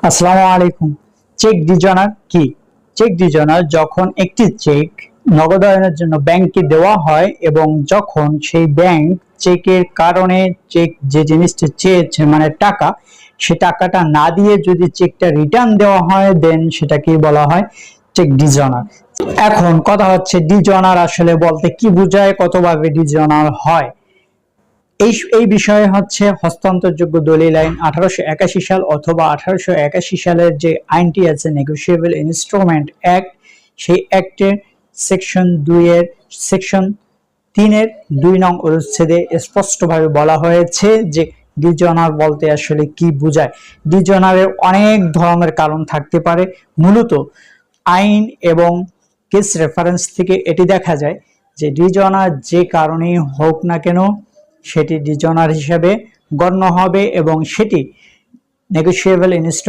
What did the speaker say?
আসসালামু আলাইকুম। Check dishonour কি? চেক ডিজনার যখন একটি চেক নগদায়নের জন্য ব্যাংকে দেওয়া হয় এবং যখন সেই ব্যাংক চেকের কারণে চেক যে জিনিসটা চেয়েছে মানে টাকা, সে টাকাটা না দিয়ে যদি চেকটা রিটার্ন দেওয়া হয় দেন সেটাকে বলা হয় চেক ডিজনার। এখন কথা হচ্ছে ডিজনার আসলে বলতে কি বোঝায়, কতভাবে ডিজনার হয়। এই বিষয়ে হচ্ছে হস্তান্তরযোগ্য দলিল আইন 1881 সাল অথবা 1881 সালের যে আইনটি আছে নেগোশিয়েবল ইনস্ট্রুমেন্ট অ্যাক্ট, সেই অ্যাক্টের সেকশন 3 এর 2 নং অনুচ্ছেদে স্পষ্টভাবে বলা হয়েছে যে ডিজনার বলতে আসলে কি বোঝায়। ডিজনারের অনেক ধরনের কারণ থাকতে পারে। মূলত আইন এবং কেস রেফারেন্স থেকে এটি দেখা যায় যে ডিজনার যে কারণেই হোক না কেন সেটি ডিজনার হিসেবে গণ্য হবে এবং সেটি নেগোশিয়েবল ইনস্ট্রুমেন্ট